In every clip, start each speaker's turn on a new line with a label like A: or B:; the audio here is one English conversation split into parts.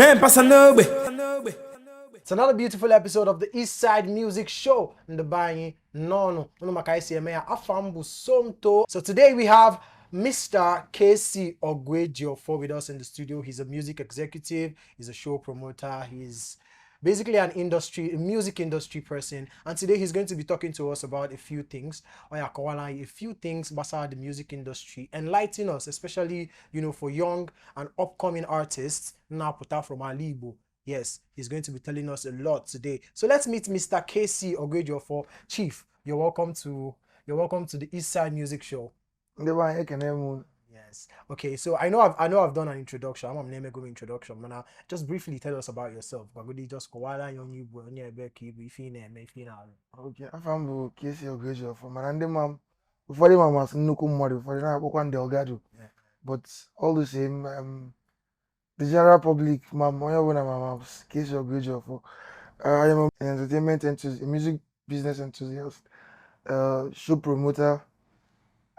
A: Man, passa no.
B: It's another beautiful episode of the East Side Music Show. So today we have Mr. KC Oguejiofor with us in the studio. He's a music executive, he's a show promoter, he's basically a music industry person. And today he's going to be talking to us about a few things. A few things about the music industry, enlighten us, especially for young and upcoming artists. Now put out from Alibo. Yes, he's going to be telling us a lot today. So let's meet Mr. KC Oguejiofor. Chief, you're welcome to the East Side Music Show. Yes. Okay, so I know I've done an introduction. I'm name go introduction. But now just briefly tell us about yourself. Just go young you
C: Okay, afam bụ KC Oguejiofor mana ndị mam ụfọdụ ma masị nnukwu mmadụ ụfọdụ na-akpọkwa ndị ọgadu but all the same the general public mam onye ọbụla ma KC Oguejiofor. I am an entertainment enthusiast, a music business enthusiast, show promoter.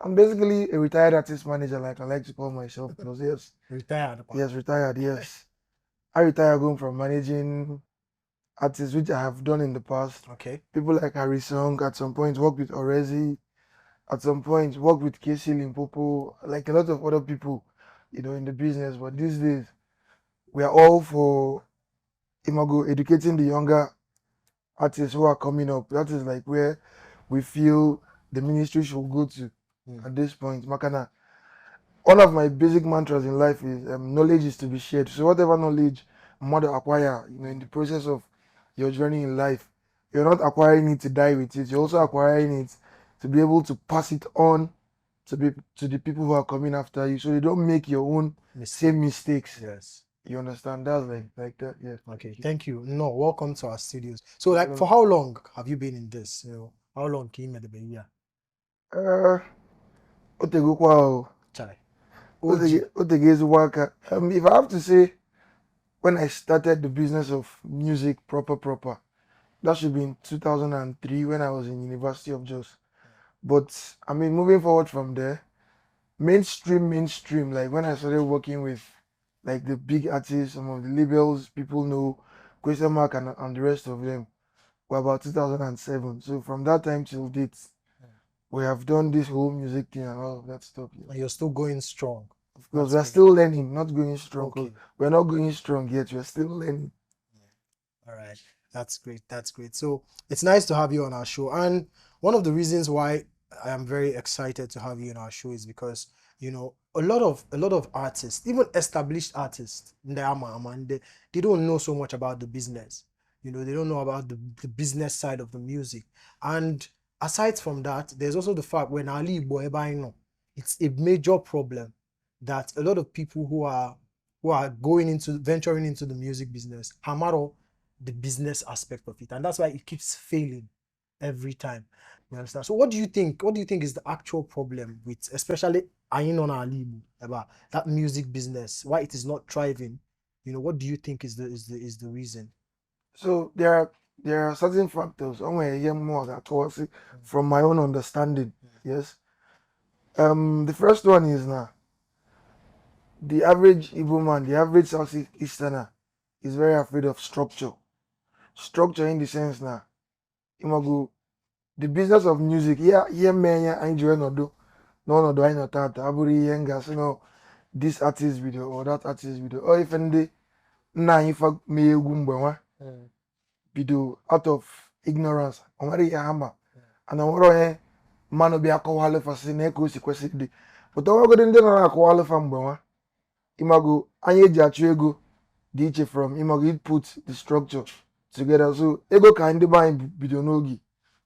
C: I'm basically a retired artist manager, like I like to call myself. Because yes,
B: retired.
C: yes, retired. Yes, I retired going from managing artists, which I have done in the past.
B: Okay.
C: People like Harry Song, at some point worked with Orezi, at some point worked with KC Limpopo, like a lot of other people, in the business. But these days, we are all for Imago educating the younger artists who are coming up. That is like where we feel the ministry should go to at this point. Makana, one of my basic mantras in life is knowledge is to be shared. So whatever knowledge mother acquire, in the process of your journey in life, you're not acquiring it to die with it. You're also acquiring it to be able to pass it on to the people who are coming after you, so you don't make your own same mistakes.
B: Yes.
C: You understand? That's like that. Yeah.
B: Okay. Thank you. No, welcome to our studios. So, like, for how long have you been in this? How long came at the year? Chai.
C: If I have to say, when I started the business of music proper, that should be in 2003 when I was in University of Jos. But I mean, moving forward from there, mainstream, like when I started working with like the big artists, some of the labels people know, Question Mark and the rest of them, were about 2007. So from that time till date, we have done this whole music thing and all of that stuff. Yeah.
B: And you're still going strong.
C: Of course, we're still learning, not going strong. Okay. We're not going strong yet. We're still learning.
B: All right. That's great. That's great. So it's nice to have you on our show. And one of the reasons why I am very excited to have you on our show is because, a lot of artists, even established artists, they don't know so much about the business. They don't know about the business side of the music. And aside from that, there's also the fact when Ali Boy, it's a major problem that a lot of people who are venturing into the music business hammer the business aspect of it, and that's why it keeps failing every time. You understand? So what do you think is the actual problem with, especially Ainon Alibu, about that music business, why it is not thriving? What do you think is the reason?
C: So there are certain factors from my own understanding. Yes. The first one is now the average Igbo man, the average Southeasterner is very afraid of structure. Structure in the sense now, Imago, the business of music, man, I enjoy no, I not that. Aburi yenga, this artist video or that artist video, or if any if me video out of ignorance, omari yama, and I want man be a kowale for sineko sequestered. But don't go in there a kowale from Boma. Imago, anye jachego, DJ from Imago, it puts the structure together. So, ego kind of buy video nogi.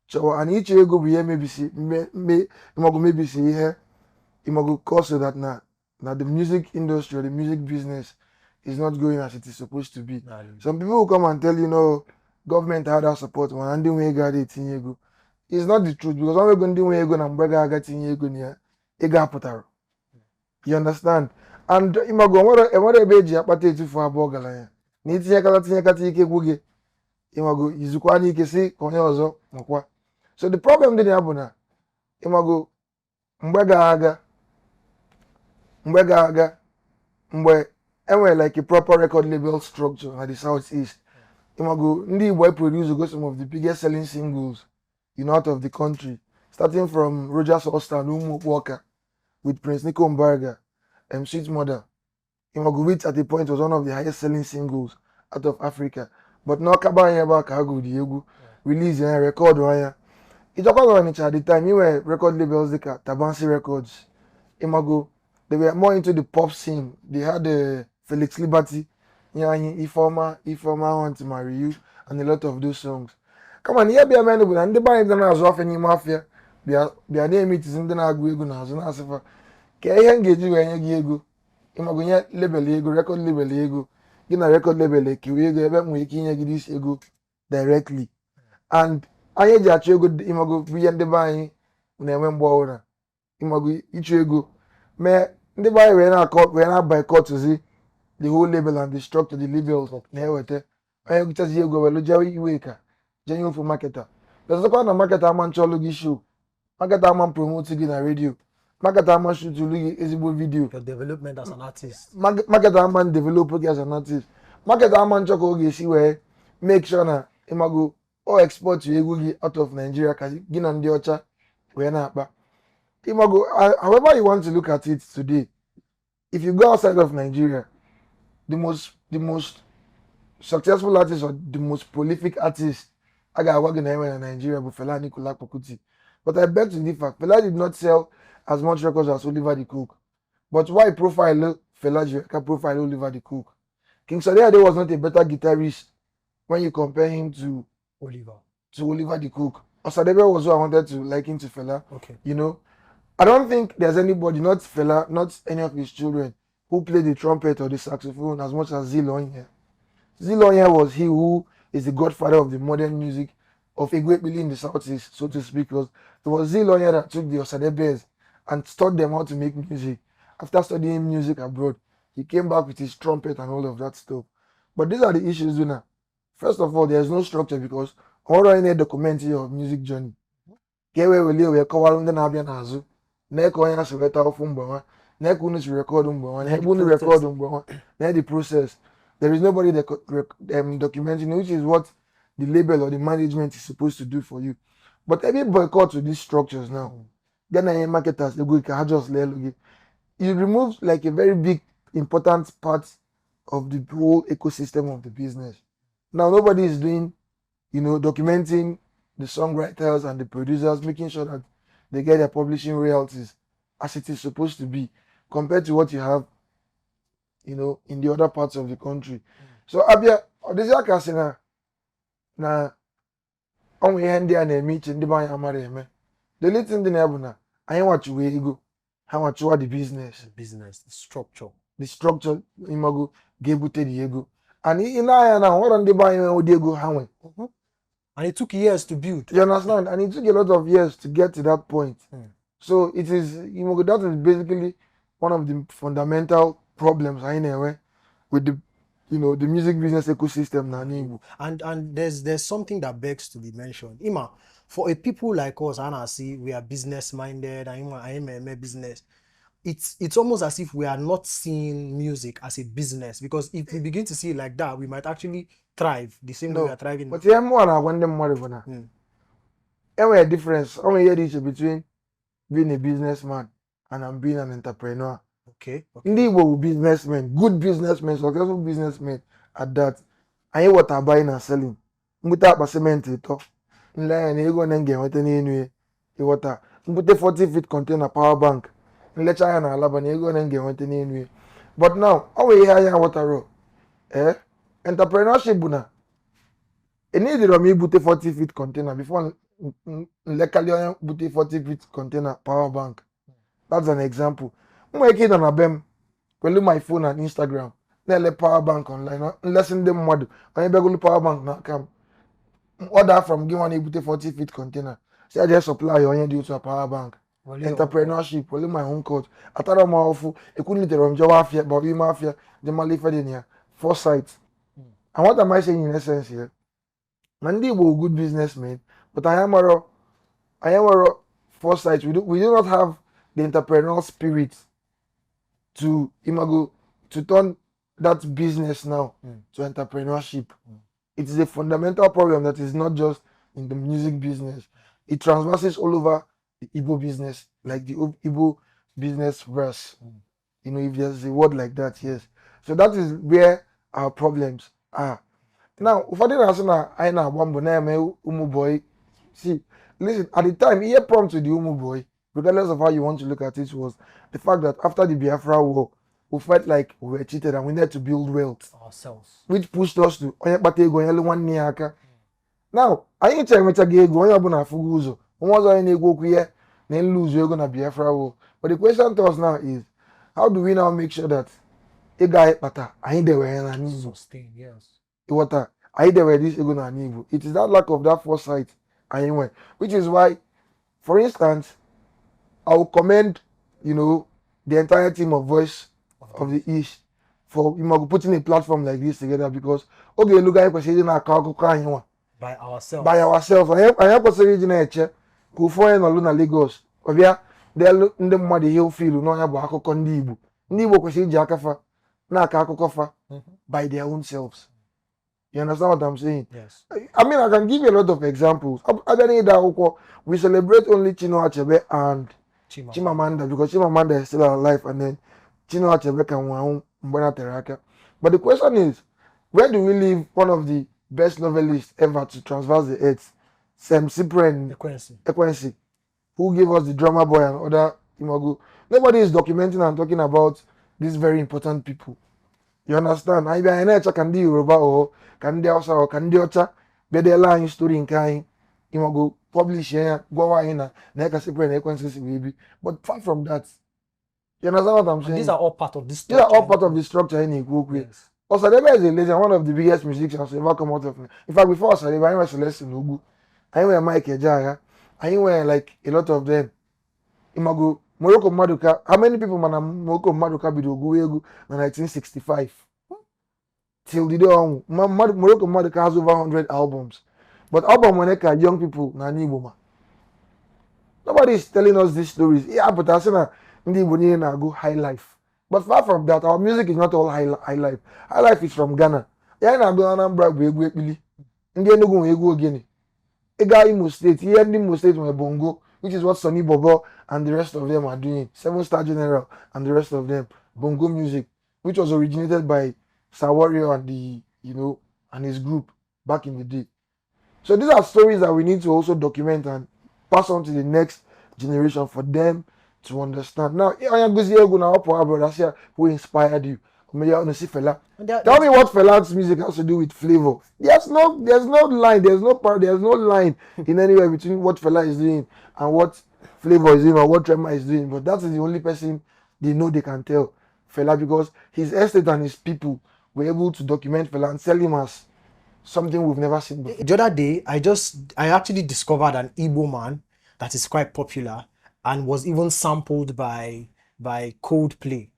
C: So, and each ego be maybe see, Imago maybe see here, Imago cause that now the music industry or the music business is not going as it is supposed to be. Some people will come and tell government had that support one and then we got it in ego. It's not the truth because when we're going to do ego and brega got in ego near ego. You understand? And Imago, what a baby apate for a bogala. Need to tinye guge. Imago, Izukwani kesi, konyozo, mokwa. So the problem didn't happen. Imago, mbega aga, mgbe and we're like a proper record label structure at the Southeast. Imago, Ndi Boy produce go some of the biggest selling singles, out of the country, starting from Rogers Allstar, Umu Walker, with Prince Nico Mbarga, Sweet Mother. Imago, which at the point was one of the highest selling singles out of Africa. But now Kabanya Kago Diego release a record one. It's about on at the time, you were record labels like Tabansi Records. Imago, they were more into the pop scene. They had Felix Liberty, yeah, Ifoma Want to Marry You, and a lot of those songs. Come on, here be a man, and the band is as often in mafia. Their name it is in the Naguego now, so now, so can you engage you when you go? Imago, label ego, record label ego, get a record label like you go, making this ego directly. And I had a good imago, we and the buying when I went border. Imago, each ego. Me ndị buy when I buy cut to see the whole label and the structure, the labels na ewete. Onye gụchazi ego welu jewe iwe ka jenye ofu marketer. Lọsọkwa na marketer ama nchọlụ gị show. Marketer ama promote gị na radio. Marketer ama shoot gị ezigbo video.
B: Your development as an artist.
C: Marketer ama develop gị as an artist. Marketer ama nchọ ka ọ ga-esi wee make sure na ịmago o export egwu gị out of Nigeria ka gị na ndị ọcha wee na-akpa. Imago, however you want to look at it today, if you go outside of Nigeria, the most successful artist or the most prolific artist I got working in Nigeria, but Fela Nicola Pokuti. But I beg to differ. Fela did not sell as much records as Oliver the Cook. But why profile Fela Jireka profile Oliver the Cook? King Sunny Ade was not a better guitarist when you compare him to Oliver the Cook. Osadebe was who I wanted to liken to Fela.
B: Okay.
C: I don't think there's anybody, not Fela, not any of his children, who played the trumpet or the saxophone as much as Zilonye. Zilonye was he who is the godfather of the modern music of Igwebili in the Southeast, so to speak, because it was Zilonye that took the Osadebes and taught them how to make music. After studying music abroad, he came back with his trumpet and all of that stuff. But these are the issues, now. First of all, there's no structure because all I need documenting your music journey. Kewe wele we kọwara ndị na-abịa n'azụ na-eke onye asị weta ofu mgbe nwa na-eke unu si rekọdụ mgbe nwa na-eke unu rekọdụ mgbe nwa na the process. There is nobody that documenting, which is what the label or the management is supposed to do for you. But every boycott to these structures now, Ghana marketers, they go just you remove like a very big important part of the whole ecosystem of the business. Now nobody is doing, documenting the songwriters and the producers, making sure that they get their publishing royalties as it is supposed to be, compared to what you have, in the other parts of the country. So Abia, this is na onwe ihe ndị a na-eme iche ndị be anyị amara eme. The little thing na-ebu na anyị nwachiwe ego, ha nwachiwa the business, the structure imago ga-ebute the ego. And ị na-anya na nwere ndị be anyị nwe ụdị ego ha nwe.
B: And it took years to build.
C: You understand? And it took a lot of years to get to that point. So it is, that is basically one of the fundamental problems with the, the music business ecosystem now.
B: And there's something that begs to be mentioned. Ima, for a people like us, and I see we are business minded, and I am a business. It's almost as if we are not seeing music as a business, because if we begin to see it like that, we might actually thrive the same way we are thriving.
C: But yeah, more than when them more than a difference. Only here between being a businessman and being an entrepreneur.
B: Okay.
C: Indeed, businessmen, good businessmen, successful businessmen at that. I hear what are buying and selling. Muta cement ito. Nla na ego na nge wete na enu e water. Mbute 40 feet container power bank. Nlecha ya na alaba na ego na nge wete na enu. But now, always here ya water entrepreneurship buna. E need the me bute 40 feet container before nlekali bute 40 feet container power bank. That's an example. Mweke na bem kwelu my phone and Instagram. Na power bank online. Lesson them model. Onye begulu power bank na kam. Order from give one bute 40 feet container. Say I just supply onye due to a power bank. Entrepreneurship, only my own code. Atara ma ofu, e couldn't tell Jowa Mafia, Bobby Mafia, the Mali Fedenia, foresight. And what am I saying in essence here? Nandi will good businessmen, but I am a foresight. We do not have the entrepreneurial spirit to imago to turn that business now
B: Mm.
C: to entrepreneurship.
B: Mm.
C: It is a fundamental problem that is not just in the music business. It transverses all over the Igbo business, like the Igbo business verse.
B: Mm.
C: You know, if there's a word like that, yes. So that is where our problems are. Now, ụfọdụ na-asị na anyị na-agba mbọ na-eme ụmụ boy. See, listen, at the time, ihe prompt to the ụmụ boy, regardless of how you want to look at it, was the fact that after the Biafra war, we felt like we were cheated and we needed to build wealth,
B: Ourselves.
C: which pushed us to onye kpata ego onye lụ nwanne ya aka. Now, anyị ncha enwechaghị ego onye ọbụla afụgo ụzọ onwe ọzọ anyị na-ekwu okwu ihe na nluzu ego na Biafra war. But the question to us now is, how do we now make sure that ego anyị kpata anyị dewe ya n'ala Igbo?
B: Sustain, yes.
C: Water, I dewe this ego n'ala Igbo. It is that lack of that foresight anyị nwe, which is why, for instance, I will commend, you know, the entire team of Voice of the East for putting a platform like this together, because oge elu ga anyị kwesịrị ịdị na-akọ akụkọ anyị nwa
B: By ourselves.
C: by ourselves. Anyị kwesịrị ịdị na-eche ka ofu onye nọlụ na Lagos ọbịa deelu ndị mmadụ ihe ofilu n'ọnya bụ akụkọ ndị Igbo. Ndị Igbo kwesịrị iji aka fa na-akọ akụkọ fa by their own selves. You understand what I'm saying?
B: Yes.
C: I mean, I can give you a lot of examples. We celebrate only Chinua Achebe and Chimamanda, because Chimamanda is still alive, and then Chinua Achebe can want Mbona Teraka. But the question is, where do we leave one of the best novelists ever to transverse the earth, Sam Cyprian Ekwensi, who gave us the Drummer Boy and other Imago? Nobody is documenting and talking about these very important people. You understand? I na-eche ka ndị Yoruba or ka ndị Hausa or ka ndị ọcha bedela anyị story nke anyị Imago publish ya gwawa anyị na eka Cyprian Ekwensi si wee bi. But far from that, you understand what I'm saying?
B: These are all part of this
C: These
B: structure.
C: are all part of the structure in Igbo.
B: Yes.
C: Osadebe is a legend, one of the biggest musicians to ever come out of. In fact, before Osadebe, I went Celeste Nugu, I went Mike Ejaga, I went like a lot of them. Imago Morocco Maduka. How many people man Morocco Maduka be do Oguejiofor in 1965? Till the day on, Morocco Maduka has over 100 albums. But album when they young people na Igbo man. Nobody is telling us these stories. Yeah, but I say na ndị Igbo niile na-go high life. But far from that, our music is not all high life. High life is from Ghana. Ya na-agụ Anambra bụ egwu ekpili. Ndị Enugu nwe egwu ogene. Ịga Imo State, ihe ndị Imo State nwe bongo, which is what Sonny Bobo and the rest of them are doing. Seven Star General and the rest of them. Bongo music, which was originated by Sir Warrior and and his group back in the day. So these are stories that we need to also document and pass on to the next generation for them to understand. Now, who inspired you? Tell me what Fela's music has to do with flavor. There's no line, there's no line in anywhere between what Fela is doing and what Flavor is doing or what Trema is doing. But that is the only person they know they can tell Fela, because his estate and his people were able to document Fela and sell him as something we've never seen before.
B: The other day, I actually discovered an Igbo man that is quite popular and was even sampled by Coldplay.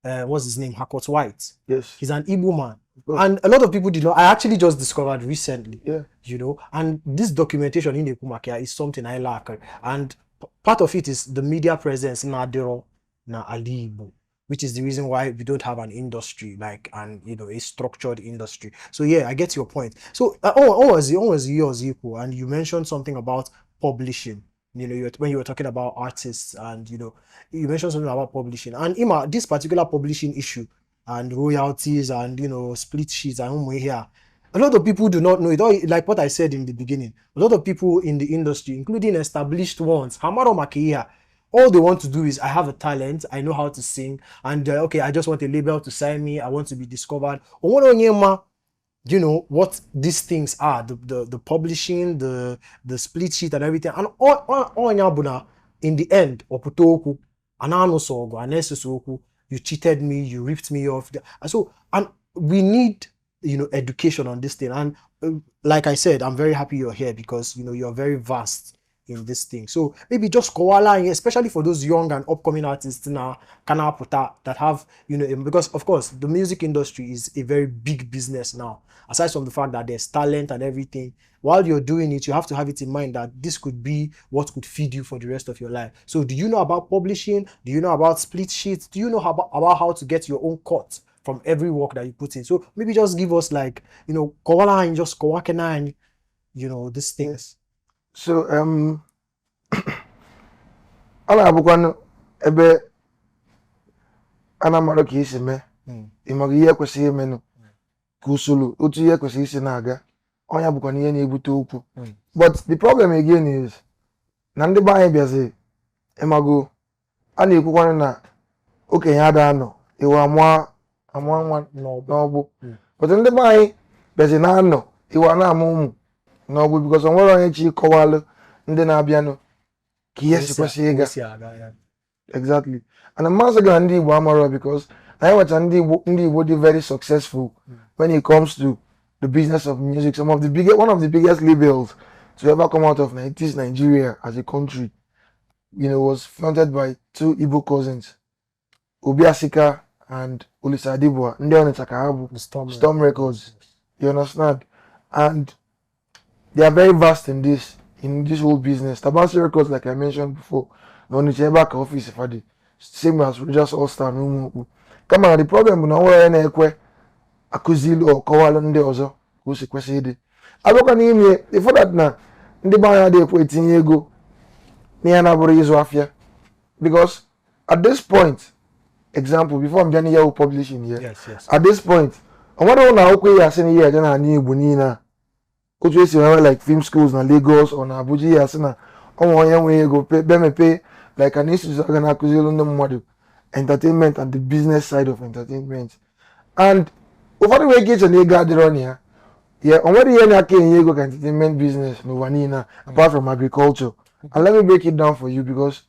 B: What's his name? Hakot White.
C: Yes.
B: He's an Igbo man. And a lot of people did not. I actually just discovered recently.
C: Yeah.
B: And this documentation in Ekumakia is something I like. And part of it is the media presence in Adero na Ali Igbo, which is the reason why we don't have an industry a structured industry. So yeah, I get your point. So always yours equal, and you mentioned something about publishing. When you were talking about artists, and you mentioned something about publishing, and Ima, this particular publishing issue and royalties and split sheets and here. A lot of people do not know it. Like what I said in the beginning, a lot of people in the industry, including established ones, Hamaro Makia, all they want to do is, I have a talent, I know how to sing, and okay, I just want a label to sign me, I want to be discovered. What these things are, the publishing, the split sheet and everything. And all in the end, Oputoku, you cheated me, you ripped me off. And we need education on this thing. And like I said, I'm very happy you're here, because you're very vast in this thing. So maybe just koala, especially for those young and upcoming artists now, that have because of course the music industry is a very big business now. Aside from the fact that there's talent and everything, while you're doing it, you have to have it in mind that this could be what could feed you for the rest of your life. So do you know about publishing? Do you know about split sheets? Do you know about how to get your own cut from every work that you put in. So maybe just give us like, kowala and just kowakena, these things.
C: So ana abụkwanụ ebe ana mmadụ ka isi mee ịmaga ihe kwesịrị imenụ ka usoro otu ihe kwesịrị isi na-aga ọnya bụkwana ihe na-ebute okwu but the problem again is na ndị be anyị bịazi ịmago a na-ekwukwanụ na okenye ada anọ iwe amụọ nwa n'ọgbụ but ndị be anyị bịazi na-anọ iwe na-amụ ụmụ n'ọgbụ because o nwere onye chi kọwalụ ndị na-abịanụ ka ihe si kwesị ịga exactly and the master gị na ndị Igbo amarọ because anyị nwecha ndị Igbo dị very successful when it comes to the business of music. One of the biggest labels to ever come out of Nigeria as a country, was founded by two Igbo cousins, Obiasika and Olisa Adibwa, ndị Onitsha ka ha bụ Storm Records. You understand? And they are very vast in this whole business. Tabasi Records, like I mentioned before, no Onitsha ka office fadi. Same as Rogers All Star no. Come on, the problem na nwere na-ekwe akụzili or kọwalụ ndị ọzọ ka o si kwesị ịdị. Abịakwa n'ime before that na ndị be anyị adịghị ekwe etinye ego n'ihe na-abụrụ ịzụ afịa because at this point, example, before I'm done here publishing here,
B: yes.
C: At this point, I wonder na akwụkwọ ya asị na ihe aja na anyị Igbo niile a otu esi nwere like film schools na Lagos or na Abuja ya asị na ọnwa onye nwe ego bemepe like an institute ga na-akụziri ndị mmadụ entertainment and the business side of entertainment. And ụfọdụ wee ike iche na ego adịrọ ọnụ ya o nwere ihe na-aka enye ego ka entertainment business n'ụwa niile apart from agriculture. And let me break it down for you because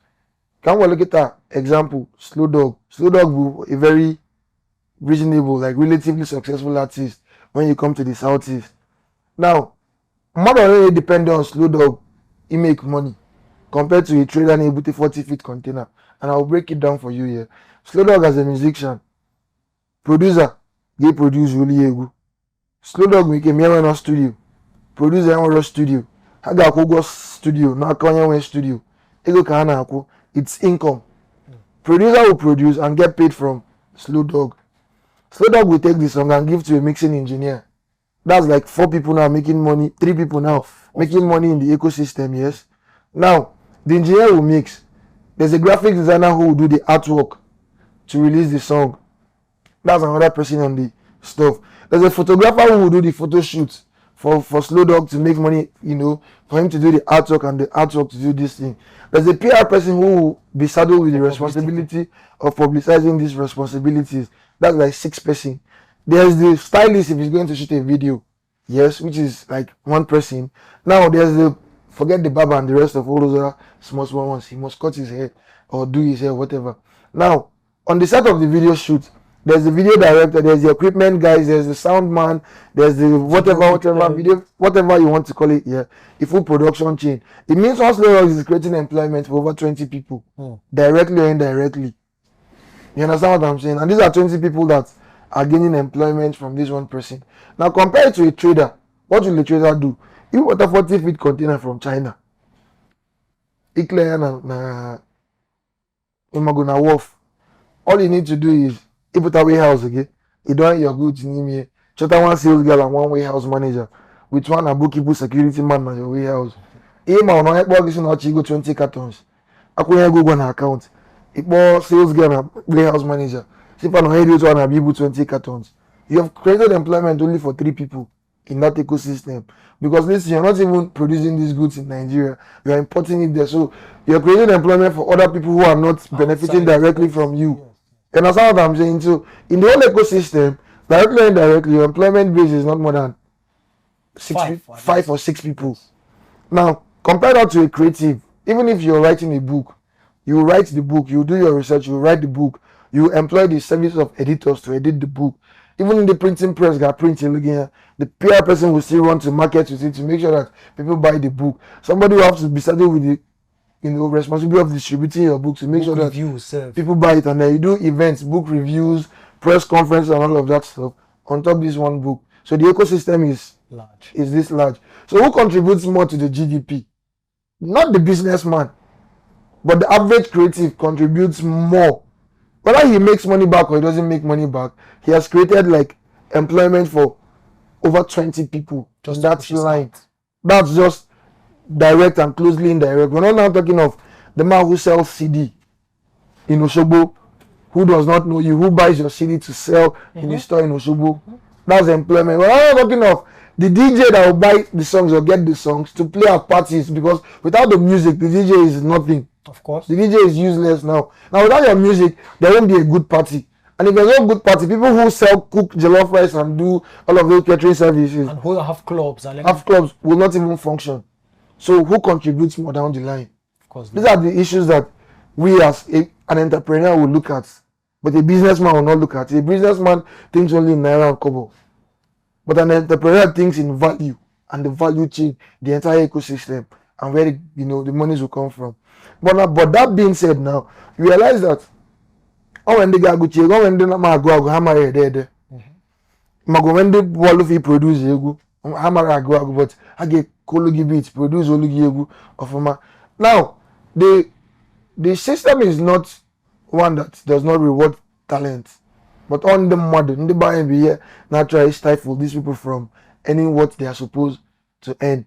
C: ka m were look at example Slow Dog bụ a very reasonable, like relatively successful artist when you come to the southeast. Now mmadụ already depend on Slow Dog to make money compared to a trader na-ebute 40-feet container. And I'll break it down for you here. Slow Dog as a musician, producer, they produce really egwu. Slow Dog we came here in studio. Producer in studio. Ha ga-akwụ ụgwọ studio n'aka onye nwe studio. Ego ka ha na-akwụ. It's income. Producer will produce and get paid from Slow Dog. Slow Dog will take the song and give to a mixing engineer. That's like 4 people now making money, 3 people now making money in the ecosystem, yes. Now, the engineer will mix. There's a graphic designer who will do the artwork to release the song. That's another person on the stuff. There's a photographer who will do the photo shoot for Slow Dog to make money, for him to do the artwork and the artwork to do this thing. There's a PR person who will be saddled with the responsibility of publicizing these responsibilities. That's like 6 person. There's the stylist if he's going to shoot a video, yes, which is like 1 person. Now there's forget the barber and the rest of all those other small ones. He must cut his hair or do his hair, whatever. Now, on the set of the video shoot, there's the video director, there's the equipment guys, there's the sound man, there's the whatever video, whatever you want to call it here, a full production chain. It means Slow Dog is creating employment for over 20 people, directly or indirectly. You understand what I'm saying? And these are 20 people that are gaining employment from this 1 person. Now, compared to a trader, what will a trader do? You want a 40-feet container from China. na Imaguna Wharf. All you need to do is you put a warehouse again. You don't your goods in here. Just 1 sales girl and 1 warehouse manager. With 1 a bookkeeper security man at your warehouse. Ema no help work is not go 20 cartons. Akuya go on account. It more sales girl and warehouse manager. If I know how to one able 20 cartons. You have created employment only for 3 people in that ecosystem. Because listen, you're not even producing these goods in Nigeria, you're importing it there. So you're creating employment for other people who are not benefiting directly from you. And that's what I'm saying. So in the whole ecosystem, directly and indirectly, your employment base is not more than 5 or 6 people. Now, compare that to a creative. Even if you're writing a book, you write the book, you do your research, you write the book, you employ the service of editors to edit the book. Even in the printing press, got printing looking here, the PR person will still run to market with it to make sure that people buy the book. Somebody will have to be saddled with the responsibility of distributing your book to make sure that people buy it. And then you do events, book reviews, press conferences, and all of that stuff on top of this 1 book. So the ecosystem is large. Is this large? So who contributes more to the GDP? Not the businessman, but the average creative contributes more Whether he makes money back or he doesn't make money back, he has created like employment for over 20 people
B: Just
C: in
B: to
C: that
B: push his
C: line.
B: art.
C: That's just direct and closely indirect. We're not now talking of the man who sells CD in Oshobo, who does not know you, who buys your CD to sell in the store in Oshobo. That's employment. We're not talking of the DJ that will buy the songs or get the songs to play at parties, because without the music, the DJ is nothing.
B: Of course.
C: The DJ is useless now. Now without your music, there won't be a good party. And if there's no good party, people who sell cook jollof rice and do all of those catering services,
B: And who have clubs and
C: half clubs will not even function. So who contributes more down the line?
B: of course.
C: These are the issues that we as an entrepreneur will look at, but a businessman will not look at. A businessman thinks only in naira and kobo, but an entrepreneur thinks in value and the value chain, the entire ecosystem, and where the monies will come from. But that being said, now you realize that when they go check, when they na go hammer there. Mago when they wall of produce egu, hammer go, but I get kologi beats produce olugi egu of now the system is not one that does not reward talent, but on the modern, the buy and be here naturally stifle these people from earning what they are supposed to earn.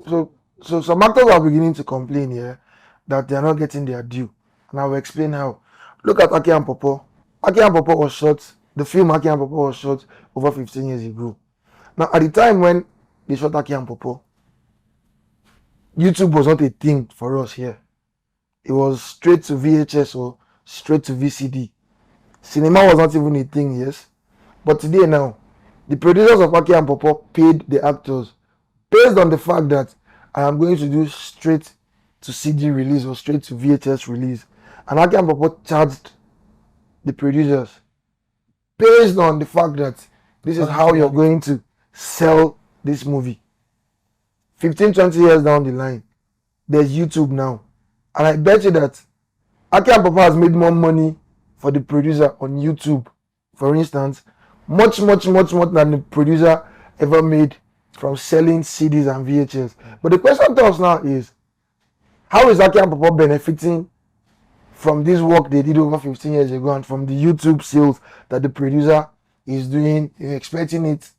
C: So some actors are beginning to complain here that they are not getting their due, and I will explain how. Look at Aki and Popo. Aki and Popo was shot. The film Aki and Popo was shot over 15 years ago. Now at the time when they shot Aki and Popo, YouTube was not a thing for us here. It was straight to VHS or straight to VCD. Cinema was not even a thing, yes. But today now, the producers of Aki and Popo paid the actors based on the fact that I am going to do straight to CD release or straight to VHS release. And Aki and Popo charged the producers based on the fact that this is how you're going to sell this movie. 15, 20 years down the line, there's YouTube now. And I bet you that Aki and Papa has made more money for the producer on YouTube, for instance, much more than the producer ever made from selling CDs and VHS. But the question to us now is, how is Aki and Papa benefiting from this work they did over 15 years ago and from the YouTube sales that the producer is doing, expecting it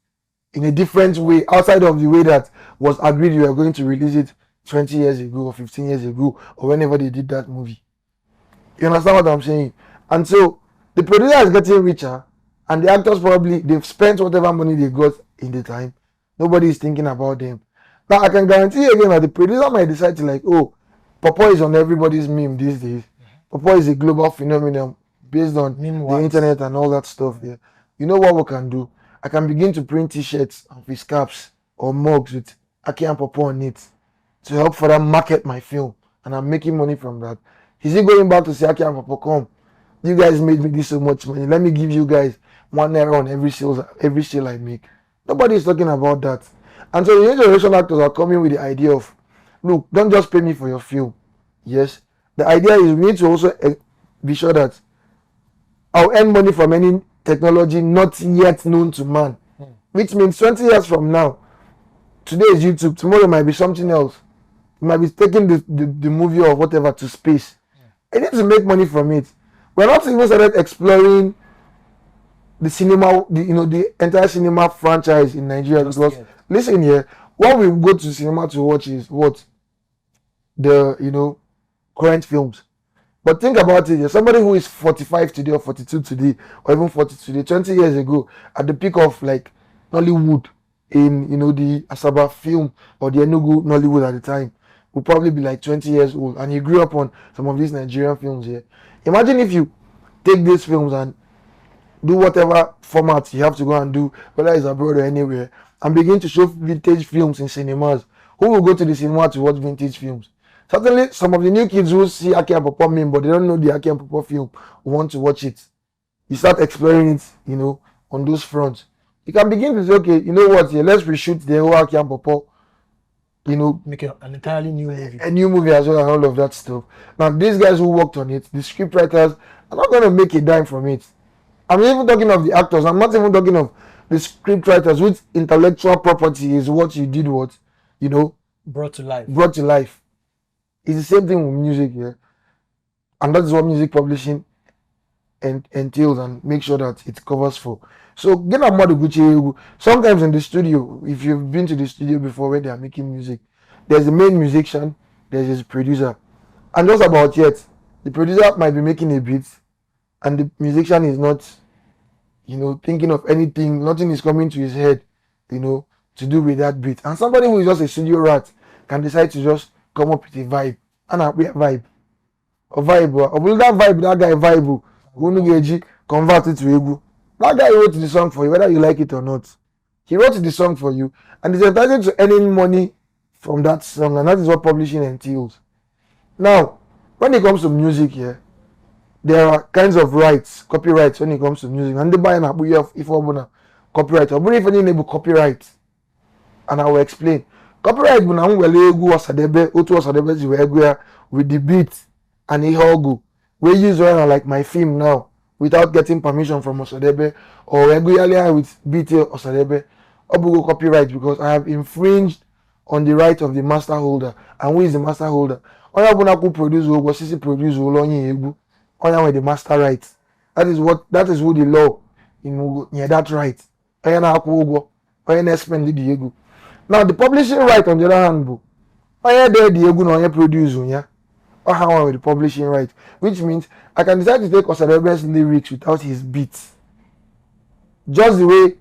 C: in a different way outside of the way that was agreed you were going to release it 20 years ago or 15 years ago or whenever they did that movie? You understand what I'm saying? And so the producer is getting richer and the actors probably, they've spent whatever money they got in the time. Nobody is thinking about them. Now I can guarantee you again that the producer might decide to like, oh, Popo is on everybody's meme these days. Popo is a global phenomenon based on the internet and all that stuff there. You know what we can do? I can begin to print t-shirts and face caps or mugs with Aki and Popo on it to help further market my film, and I'm making money from that. Is he going back to say, Aki and Popo, come, you guys made me this so much money, let me give you guys £1 on every sale I make? Nobody is talking about that. And so the new generation actors are coming with the idea of, look, don't just pay me for your film. Yes, the idea is we need to also be sure that I'll earn money from any technology not yet known to man, which means 20 years from now, today is YouTube, tomorrow might be something else. You might be taking the movie or whatever to space. I need to make money from it. We're not even started exploring the cinema, the entire cinema franchise in Nigeria, because listen here, what we go to cinema to watch is what the current films. But think about it, somebody who is 45 today or 42 today or even 40 today, 20 years ago, at the peak of like Nollywood in the Asaba film or the Enugu Nollywood at the time, will probably be like 20 years old, and he grew up on some of these Nigerian films here. Imagine if you take these films and do whatever format you have to go and do, whether it's abroad or anywhere, and begin to show vintage films in cinemas. Who will go to the cinema to watch vintage films? Certainly, some of the new kids who see Aki and Popo meme, but they don't know the Aki and Popo film, will want to watch it. You start exploring it, on those fronts. You can begin to say, okay, you know what, yeah, let's reshoot the whole Aki and Popo,
B: make an entirely new movie.
C: A new movie as well and all of that stuff. Now, these guys who worked on it, the script writers, are not going to make a dime from it. I'm even talking of the actors. I'm not even talking of the script writers, which intellectual property is what you did
B: brought to
C: life. It's the same thing with music here. And that is what music publishing entails and make sure that it covers for. So get a mother Gucci. Sometimes in the studio, if you've been to the studio before where they are making music, there's the main musician, there's his producer, and just about yet, the producer might be making a beat, and the musician is not, thinking of anything. Nothing is coming to his head, to do with that beat. And somebody who is just a studio rat can decide to just come up with a vibe, and a vibe, or that vibe, that guy vibe, who convert it to egu. That guy wrote the song for you, whether you like it or not. He wrote the song for you, and is entitled to earning money from that song, and that is what publishing entails. Now, when it comes to music here, there are kinds of rights, copyrights when it comes to music. And they buy an abu if you copyright, or if any name copyright, and I will explain. Copyright when I'm well egu osadebe, otu osadebe ziwe with the beat and ihogu. We use one like my film now without getting permission from Osadebe, or regularly with beat Osadebe. Obugo copyright because I have infringed on the right of the master holder. And who is the master holder? Onya bunaku produce ogo, sisi produce olonye egu. Onya with the master right. That is who the law in that right. Onya na aku ogo. Onya na spend the egu. Now the publishing right on the other hand, onya there the egu na onya produce onya. Or how with the publishing right, which means I can decide to take Osadebe's lyrics without his beats, just the way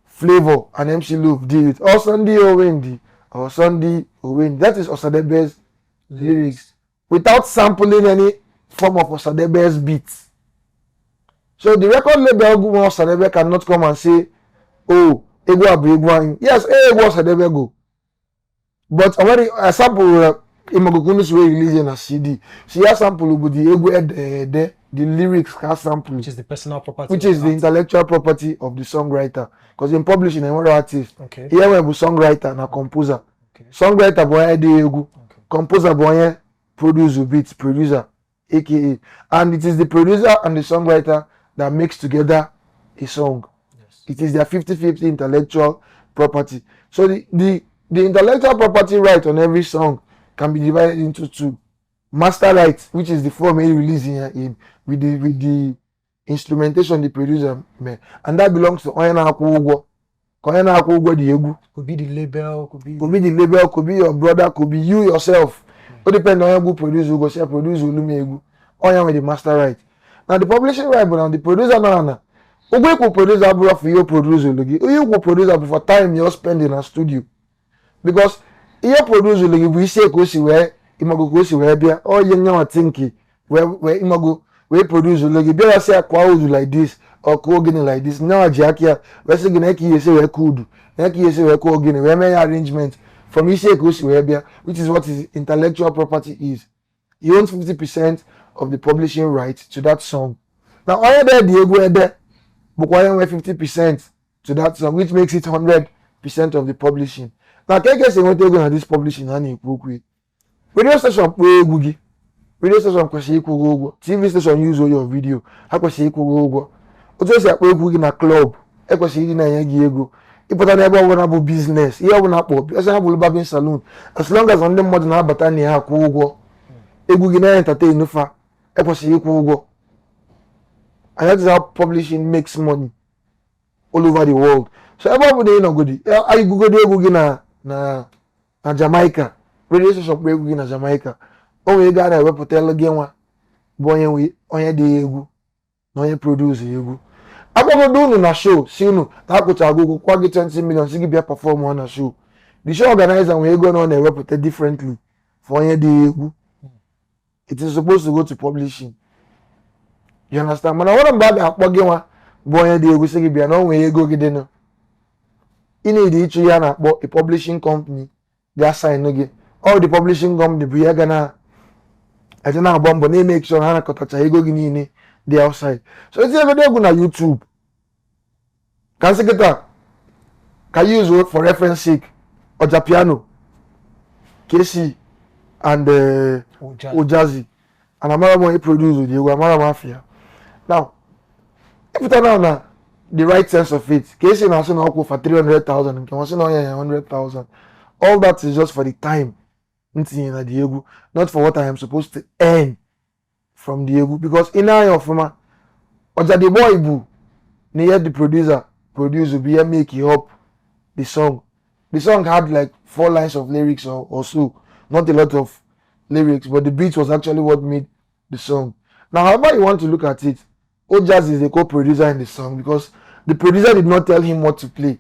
C: Flavor and MC Loop did it. Or Sunday Owendi, or Sunday Owendi. That is Osadebe's lyrics without sampling any form of Osadebe's beats. So the record label Osadebe cannot come and say, "Oh, ego abu. Yes, ego Osadebe go." But already a sample. Imagokunu's way releasing a CD. She has sample with the lyrics has sample,
B: which is the personal property,
C: which is the intellectual property of the songwriter. Because in publishing, another artist,
B: okay,
C: here we have a songwriter and a composer.
B: Okay.
C: Songwriter boy de egu, okay. Composer boy produce beats, producer, aka, and it is the producer and the songwriter that makes together a song.
B: Yes.
C: It is their 50-50 intellectual property. So the intellectual property right on every song can be divided into two. Master rights, which is the form he release in with the instrumentation the producer made, and that belongs to Oyana Akugo. Oyana Akugo the egu.
B: Could be the label, could be
C: the label, could be your brother, could be you yourself. It depends on who produce, who go say produce Ulumi egu. Oyana with the master right. Now the publishing right, but now the producer no. Ogu could produce abura for your producer logi. You could produce for time you spend in a studio. Because your producer like we say kosi where imago kosi where bia all young thinking where imago we produce like bia say akwa like this or ko gini like this now ajakia we say gina ki say we could na ki say we ko gini we make arrangement from you say kosi where bia, which is what his intellectual property is. He owns 50% of the publishing right to that song. Now all there the ego there but why 50% to that song, which makes it 100% of the publishing. Now, keke say when they go na this publishing na ikwu. Radio station play gugi. Radio station kwesi ikwu ogo. TV station use all your video. Ha kwesi ikwu ogo. Otu si akpo gugi na club. E kwesi idi na yen gi ego. Ipota na ebe ọbụla bụ business. Ihe ọbụla akpọ. Ese ha bụ barbing salon. As long as ndị mmadụ na-abata na ha kwụ ụgwọ. Egwu gị na entertain nufa. E kwesi ikwu ụgwọ. And that is how publishing makes money all over the world. So everybody no good. I go egwu gị na Jamaica. Radio station play egwu na Jamaica. O we ga na wepụta gị nwa bụ onye dị egwu na onye produce egwu. Akpọgodo unu na show si unu na-akwụcha agụgụ kwa gị 20 million si gị bịa perform na show. The show organizer nwe ego na ọ na-ewepụta differently for onye dị egwu. It is supposed to go to publishing. You understand? Mana ọrụ mgbe a ga-akpọ gị nwa bụ onye dị egwu si gị bịa na o nwee ego gị dị nụ. Ị na-edi ịchụ ya na-akpọ a publishing company ga-assign gị. All the publishing company bụ ya ga na-agba mbọ na-make sure ha na-akọtacha ego gị niile dị outside. So eti ebe egwu na YouTube. Ka nsị kịta ka use for reference sake Ojapiano, KC and Ojazi. And amara mo produce the egwu amara mafia. Now, if you turn on the right sense of it, KC na so na ọkwụ for 300,000 nke wọn sị na ọ ya 100,000. All that is just for the time ntinye na the egwu, not for what I am supposed to earn from the egwu. Because in eye of Oja the boy bu near the producer be make he up the song. The song had like 4 lines of lyrics or so, not a lot of lyrics, but the beat was actually what made the song. Now, however you want to look at it, Ojas is the co-producer in the song because the producer did not tell him what to play,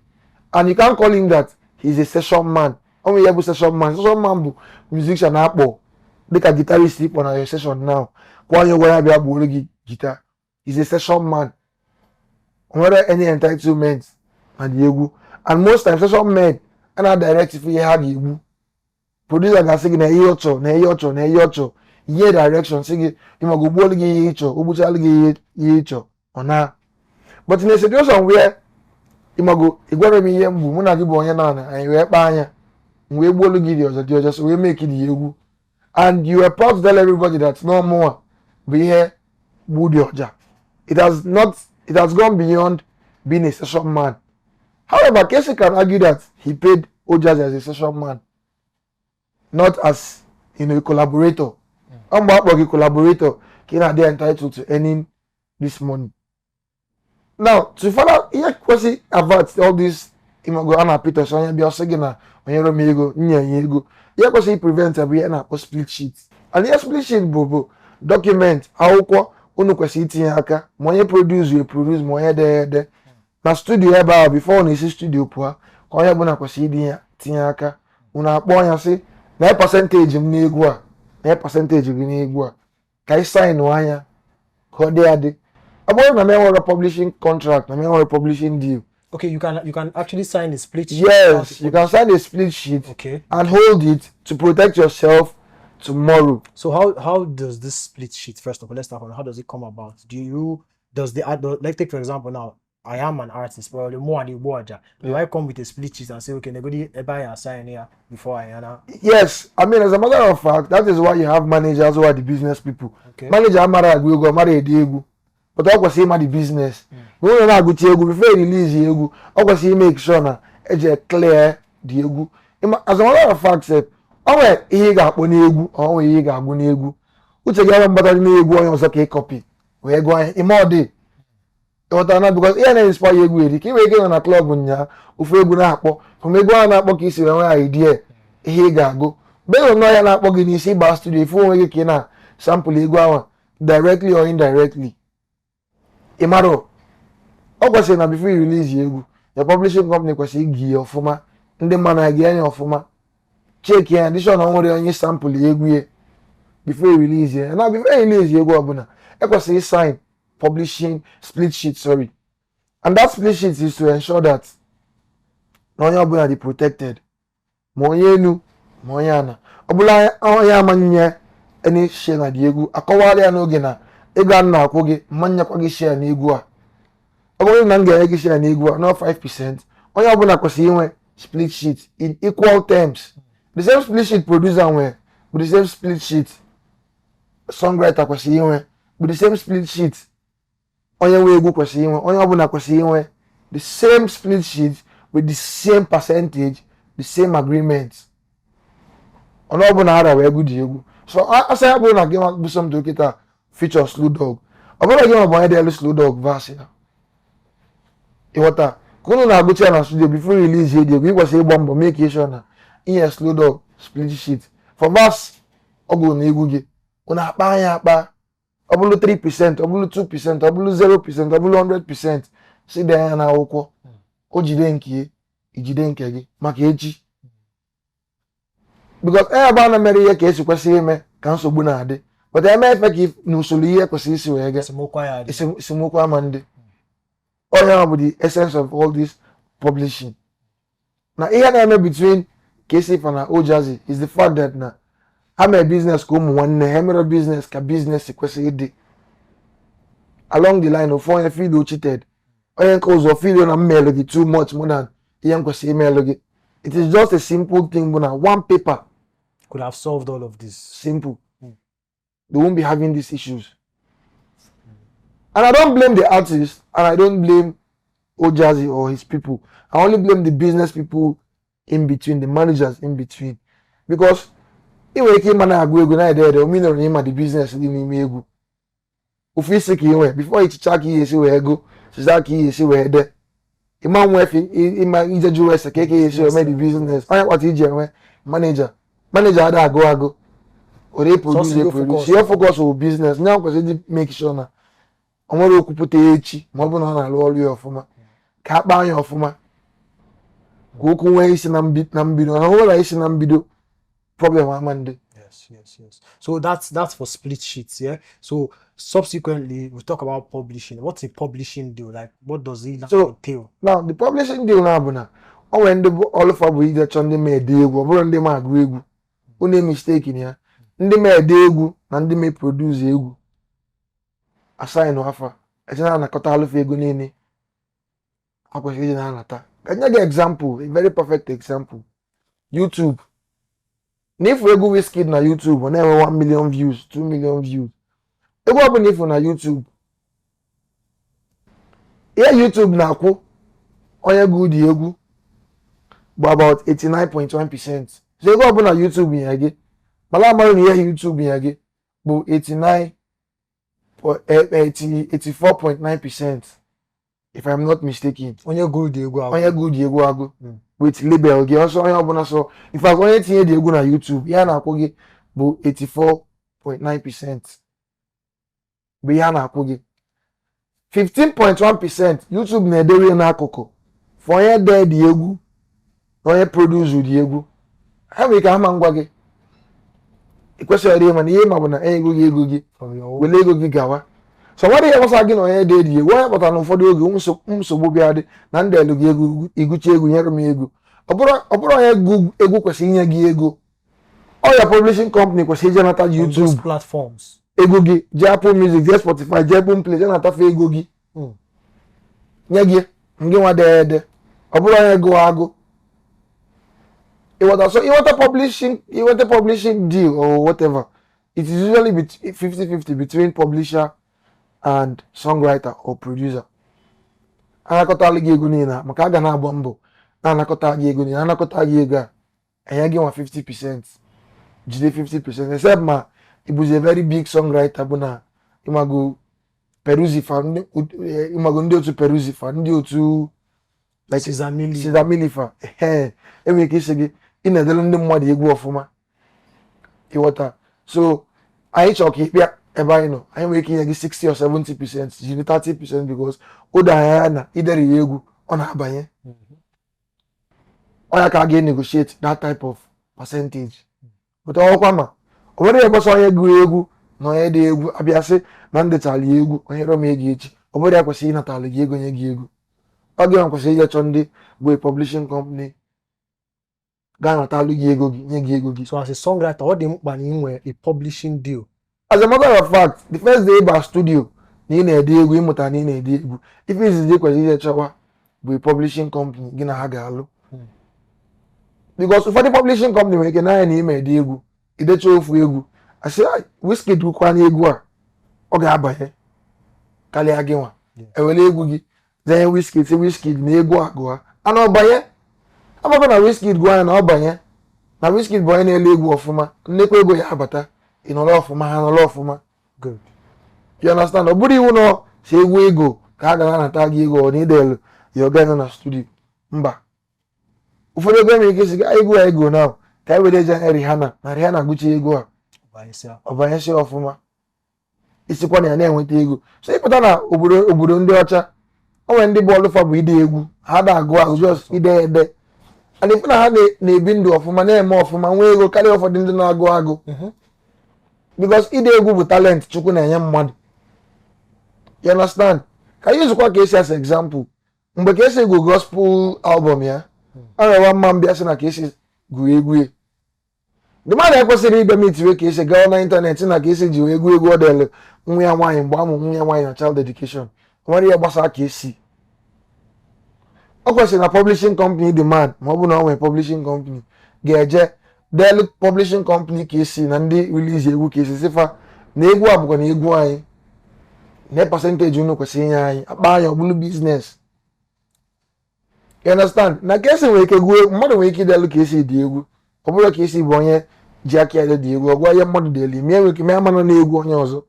C: and you can't call him that. He's a session man. Only able session man. Session man bu musician apple. They can guitarist sleep on your session now. Kwa yo waya be abu guitar. He's a session man. Whether any entitlement and yegu. And most times session men and I direct if you had yegu. Producer can sing na yocho, na yocho, na yocho. Ye direction sing you go bol gi yocho, obuchal gi yocho. Ona. But in a situation where go igware mi ye mbu muna gi bo onye na na and we kpa anya. We bolu gi the ojo so we make it yegu. And you are proud to tell everybody that no more be here Woody Oja. It has gone beyond being a session man. However, Casey can argue that he paid Ojas as a session man, not as a collaborator. A collaborator can they entitled to earning this money. Now, to further here avert all this imago Anna Peter so be osegina onyero mego nyanyego. Here prevent every na split sheet. And here split sheet bobo document akwụkwọ unu kwesị itinye aka ma onye produce ma onye de na studio ebe ahụ before na isi studio pụọ ka onye ọbụla kwesị tinye aka unu akpọ ya sị na percentage m n'egwu a na percentage gị n'egwu a ka ị sign anya ka ọ dị adị ọ bụrụ na m enwere publishing contract na m enwere publishing deal.
B: Okay, you can actually sign a split sheet.
C: Yes, you can sign a split sheet.
B: Okay.
C: And hold it to protect yourself tomorrow.
B: So how does this split sheet, first of all, let's start on how does it come about? Like take for example now, I am an artist, probably more than the boarder. Do I come with a split sheet and say, okay, nobody buy and sign here before I enter?
C: Yes, I mean as a matter of fact, that is why you have managers who are the business people.
B: Okay.
C: Manager Amara will go marry a Diego. But I was saying the business. We don't know good Diego before release Diego. I was saying make sure na clear Diego. As a matter of fact, said onwe ihe ga-akpọ n'egwu onwe ihe ga-agụ n'egwu uche ga mbata n'egwu onye ọzọ ka ị copy wee gụọ anya ime ọ dị ịghọtara because ihe na-inspire egwu eri ka ị wee gị na club nya ofe egwu na-akpọ from egwu a na-akpọ ka isi wee nwee idea ihe ị ga-agụ bee nọ ya na-akpọ gị n'isi ịgba studio ifu onwe gị ka ị na sample egwu ahụ directly or indirectly ị mara ọ kwesịrị na before you release egwu your publishing company kwesịrị igi ya ọfụma ndị mmadụ na-ege anya ọfụma check here this one onwere onye sample egwu ye before you release here now before you release egwu ọbụla ekwesịrị sign publishing split sheet sorry and that split sheet is to ensure that na onye ọbụla dị protected ma onye enu ma onye ana ọbụla onye amanye any share na dị egwu akọwala ya n'oge na ego a na-akwụ gị mmanyekwa gị share na egwu a ọ bụrụ na m ga-enye gị share na egwu a no 5% onye ọbụla kwesịrị inwe split sheet in equal terms. The same split sheet producer with the same split sheet songwriter kwesịrị inwe with the same split sheet onye nwe egwu kwesịrị inwe onye ọbụla kwesịrị inwe the same split sheet with the same percentage the same agreement onye ọbụla ara wee egwu dị egwu so asa ya bụrụ na gị bụ something okịta feature Slow Dog ọ bụrụ gị ma bụ onye dị elu Slow Dog verse ya ịghọta ka unu na-agụcha ya na studio before release dị egwu ị kwesịrị ịgba mbọ make sure na ihe Slow Dog split sheet for verse ọ bụ na egwu gị unu akpa anya akpa ọ bụrụ 3% ọ bụrụ 2% ọ bụrụ 0% ọ bụrụ 100% si dị anya na akwụkwọ o jide nke ijide nke gị maka echi because ebe a na mere ihe ka esi kwesịrị ime ka nsogbu na-adị but eme efe ka na usoro ihe kwesịrị isi wee ga esemokwu ama ndị onye ọ bụ the essence of all this publishing na ihe na-eme between Oguejiofor na Ojazi is the fact that na ha mere business ka ụmụ nwanne ha mere business ka business kwesịrị ịdị along the line of onye feel cheated onye nke ụzọ feel na mmelo gị too much more than ihe m kwesịrị imelo gị it is just a simple thing bụ na one paper
B: could have solved all of this.
C: Simple. They won't be having these issues. And I don't blame the artist and I don't blame Ojazi or his people. I only blame the business people in between, the managers in between. Because if we came and agụ ego na ede ede o mean na the business dị n'ime egwu. ofisi ka inwe before ichicha ka iyesi wee go chicha ka iyesi wee de ịma nwe efi ịma ije jụrụ ese ka eke iyesi ome the business onye kpata iji enwe manager ada agụ ore produce your focus on business nya kwesịrị make sure na o nwere okwupụta echi ma ọ bụ na ọ na-alụ ọrụ ya ọfụma ka akpa anya ọfụma ka okwu nwee isi na mbido na nwere isi na mbido problem amande.
B: Yes. So that's for split sheets, yeah. So subsequently we talk about publishing. What's a publishing deal? Like what does it entail?
C: Now the publishing deal na bụ na o nwere ndị all of bụ ide chọ ndị ma ede egwu ọ bụrụ ndị ma agụ egwu unu mistake ni ya ndị ma ede egwu na ndị ma produce egwu assign afa eje na anakọta alụfa ego niile akwesịrị iji na-anata ka nye gị example a very perfect example YouTube n'ifu egwu Wizkid na YouTube ọ na-enwe 1 million views 2 million views egwu ọ bụla ifu na YouTube ihe YouTube na-akwụ onye gụ dị egwu bụ about 89.1%. so ego ọbụla YouTube nye gị mara amarụ na ihe YouTube nye gị bụ 84.9% if I'm not mistaken.
B: onye gụrụ dị egwu
C: agụ with label gị ọsọ onye ọbụla so in fact onye tinye dị egwu na YouTube ihe a na-akwụ gị bụ 84.9% bụ ihe a na-akwụ gị 15.1% YouTube na-edewe n'akụkụ for onye dee dị egwu na onye produce dị egwu ha nwere ike ama ngwa gị ikwesịrị ịma na ihe ma bụ na ego gị wele ego gị gawa so nwere ihe gbasara gị na onye dee dị egwu onye kpọtara na ụfọdụ oge nsogbu bịa dị na ndị elu gị ego iguchi egwu nyere m ego ọ bụrụ onye egwu kwesịrị inye gị ego ọ ya publishing company kwesịrị ije nata YouTube
B: platforms
C: ego gị jee Apple Music jee Spotify jee Boomplay jee natafe ego gị nye gị ngị nwa dee ede ọ bụrụ onye gụọ agụ so you want a publishing deal or whatever. It is usually 50-50 between publisher and songwriter or producer. Anakọta gị ego niile maka a ga na-agba mbọ na-anakọta gị ego niile anakọta gị ego a enye gị nwa 50% jide 50% except ma ịbụzi a very big songwriter bụ na ịmago Peruzifa ịmago ndị otu Peruzifa ndị otu
B: like
C: Sizamilifa enwere ike isi gị ị na-edelu ndị mmadụ egwu ọfụma ịghọta so anyị chọrọ ka ịkpịa ebe anyị nọ anyị nwere ike inye gị 60 or 70% jiri 30% because o do anya na idere ya egwu ọ na-abanye ọ ya ka a ga-negotiate that type of percentage but ọkwa ma o nwere ihe gbasara onye gụrụ egwu na onye dị egwu abịa sị na ndetala ya egwu onye rọm ego echi ọ bụrụ ya kwesịrị ịnatala gị ego nye gị ego ọ gị nwa kwesịrị ije chọọ ndị bụ a publishing company ga-anatalụ gị ego gị nye gị ego gị.
B: So as a songwriter ọ dị mkpa na inwe a publishing deal.
C: As a matter of fact the first day ịba studio na ị na-ede egwu ịmụta na ị na-ede egwu ife izizi kwesịrị ije chọwa bụ a publishing company gị na ha ga-alụ because ụfọdụ publishing company nwere ike n'anya na ime ede egwu idecha ofu egwu asị Wizkid kwukwana egwu a ọ ga-abanye karịa gị nwa ewere egwu gị zenye Wizkid na egwu agụa ana ọbanye abụrụ na Wizkid gụọ anya na ọbanye na Wizkid bụ onye na-ele egwu ọfụma nnekwa ego ya abata ịnọrọ ọfụma ha nọrọ ọfụma
B: good
C: you understand ọ bụrụ iwu na si egwu ego ka a ga na-anata gị ego na idelu ya ọga nọ na studio mba ụfọdụ ego nwere ike isi gaa egwu a ego na ka e were eje Rihanna na Rihanna gụcha egwu a ọbanyesi ọfụma isikwa na ya na-enweta ego so ịpụta na obodo ndị ọcha o nwere ndị bụ ọlụfa bụ ide egwu ha na-agụ agụ just ide ede and ife na ha na-ebi ndụ ọfụma na-eme ọfụma nwee ego karịa ụfọdụ ndị na-agụ agụ because ide egwu bụ talent Chukwu na-enye mmadụ you understand ka anyị zụkwa ka esi as example mgbe ka esi ego gospel album ya arewa mma mbịa sị na ka esi gụọ egwu the man ekwesịrị ịbịa mitiwe ka esi gaa na ịntanetị na ka esi ji egwu ọ dele nwa ya nwaanyị mgbe amụ nwa ya nwaanyị na child education nwere ihe gbasara ka esi ọ kwesịrị na publishing company demand ma ọ bụ na ọ nwere publishing company ga-eje delu publishing company ka esi na ndị release egwu ka esi sifa na egwu a bụkwa na egwu anyị na percentage unu kwesịrị inye anyị akpa anyị ọ bụrụ business you understand na ka esi nwere ike gụọ mmadụ nwere ike idelu ka esi dị egwu ọ bụrụ ka esi bụ onye ji aka ede dị egwu ọ gwa ihe mmadụ deli mee nwere ike mee ama nọ na egwu onye ọzọ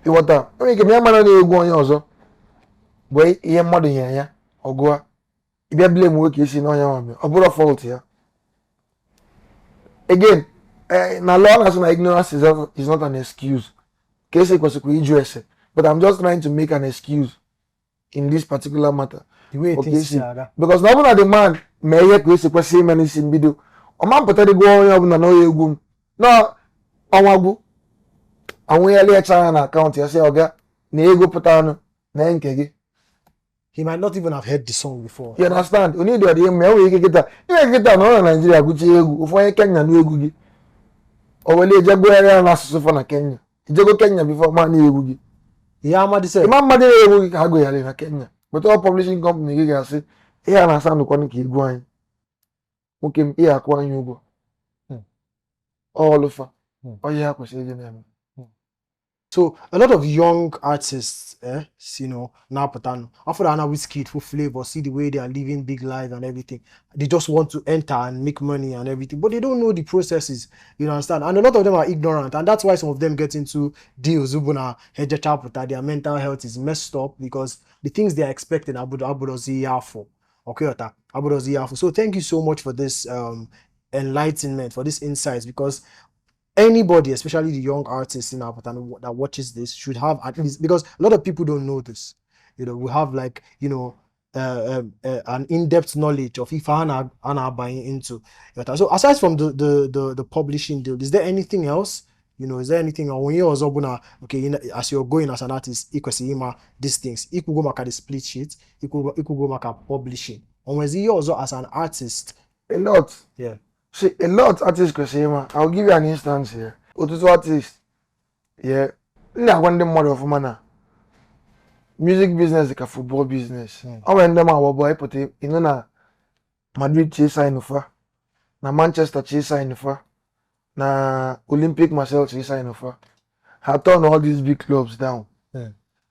C: ịghọta onye ike mịa mara na-egwu onye ọzọ bụ ihe mmadụ nyere ya ọgụa ịbịa blame nwoke isi n'ọnya nwa ọ bụrụ fault ya again na law na-asị na ignorance is not an excuse ka esi kwesịkwara ịjụ ese but I'm just trying to make an excuse in this particular matter
B: the way
C: okay
B: things
C: see
B: are.
C: because na ọ bụrụ na the man mee ihe ka esi kwesị ime n'isi mbido ọma mpụtadịgo onye ọbụla na onye egwu m na ọnwa gwu anwụghali echa anya na akaụntụ ya sị ọga na ego pụtanụ na nke gị
B: He might not even have heard the song before.
C: you understand onye dị ọdị mma enwere ike kịta ihe kịta na ọ na Naijiria gụchi egwu ofu onye Kenya na egwu gị o wele ejegogharị ya n'asụsụ fọ na Kenya ijego Kenya bifo ma na egwu gị
B: Yeah, Amadi said.
C: ịma mmadụ na-egwu gị ka ha gụgharị na Kenya but ọ publishing company gị ga-asị ihe a na-asa nụkwanụ ka egwu anyị nwoke m ihe akwụ anyị ụgwọ ọlụfa onye ha kwesịrị ịdị na-eme.
B: So a lot of young artists, now Patano, after Anna Whiskey for flavor, see the way they are living big life and everything. They just want to enter and make money and everything, but they don't know the processes. You understand? And a lot of them are ignorant, and that's why some of them get into deals. Ubuna, their mental health is messed up because the things they are expecting Abudozi okay, Abudozi. So thank you so much for this enlightenment, for this insights, because anybody, especially the young artists in Apatan that watches this, should have at least, because a lot of people don't know this. We have like an in-depth knowledge of if Anna buying into. So aside from the publishing deal, is there anything else? Is there anything when you're okay, as you're going as an artist, these things, you could go make a split sheet, you could go make a publishing. Or when you also as an artist,
C: A lot.
B: yeah.
C: See, a lot artists can say, man, I'll give you an instance here. Otutu artist, yeah, na one them model of mana. Music business like a football business. I when them our boy put it, na Madrid chase sign offer, na Manchester chase sign offer, na Olympic Marseille chase sign offer. I turn all these big clubs down.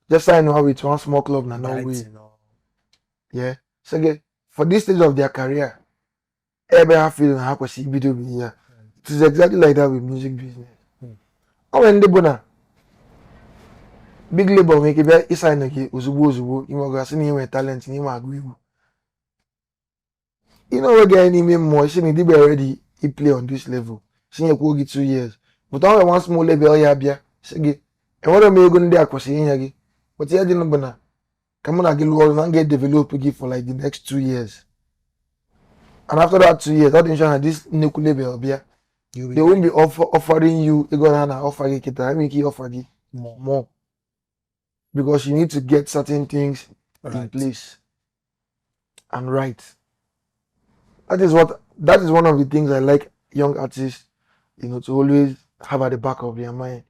C: Just sign her with one small club na Norway. Yeah. So again, for this stage of their career, every half feeling how was he video here. It is exactly like that with music business. When the bona big label make it be sign again, uzubu, you know, see him talent, you agree. You know, we get any more, she need to be ready, he play on this level. She need to 2 years. But only one small level, yeah, be. Say, and what am I going to do? Because he ain't but yeah, didn't bona. Come on, I get low and get developed give for like the next 2 years. And after that 2 years, that insurance this new label be they won't be offering you they gonna offer you I mean he offer you more. Because you need to get certain things in place and right. That is one of the things I like young artists, to always have at the back of their mind.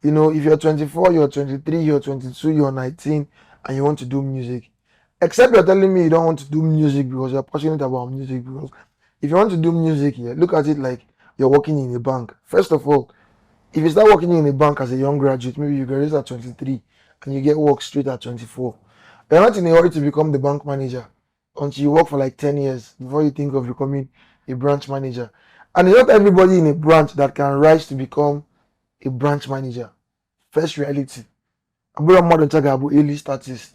C: If you're 24, you're 23, you're 22, you're 19, and you want to do music. Except you're telling me you don't want to do music because you're passionate about music. Because if you want to do music here, look at it like you're working in a bank. First of all, if you start working in a bank as a young graduate, maybe you graduate at 23 and you get work straight at 24. You're not in a hurry to become the bank manager until you work for like 10 years before you think of becoming a branch manager. And it's not everybody in a branch that can rise to become a branch manager. First reality. I'm more than talking about A-list artists.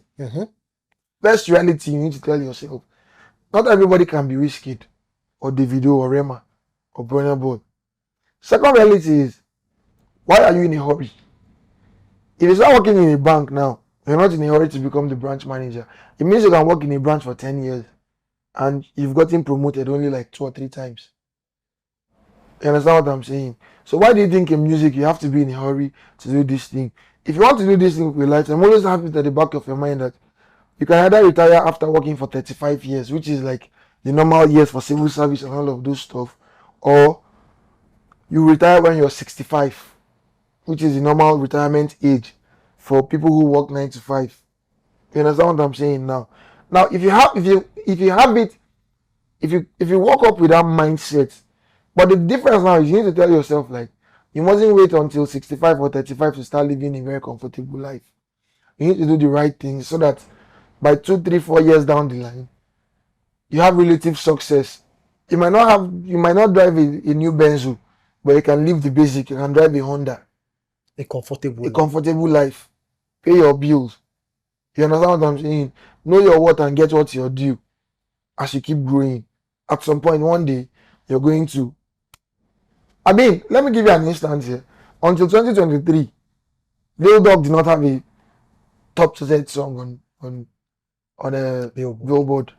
C: First reality, you need to tell yourself, not everybody can be Wizkid or Davido or Rema or Burna Boy. Second reality is, why are you in a hurry? If you start working in a bank now, you're not in a hurry to become the branch manager. It means you can work in a branch for 10 years and you've gotten promoted only like 2 or 3 times. You understand what I'm saying? So why do you think in music you have to be in a hurry to do this thing? If you want to do this thing with life, I'm always happy at the back of your mind that you can either retire after working for 35 years, which is like the normal years for civil service and all of those stuff, or you retire when you're 65, which is the normal retirement age for people who work 9 to 5. You understand what I'm saying now? Now, if you walk up with that mindset, but the difference now is you need to tell yourself like you mustn't wait until 65 or 35 to start living a very comfortable life. You need to do the right things so that by 2, 3, 4 years down the line, you have relative success. You might not drive a new Benzo, but you can live the basic. You can drive a Honda.
B: A comfortable
C: a
B: life.
C: comfortable life, pay your bills. You understand what I'm saying? Know your worth and get what you're due as you keep growing. At some point, one day, you're going to. I mean, let me give you an instance here. Until 2023, Lil Dog did not have a top set song on a
B: Billboard.
C: Billboard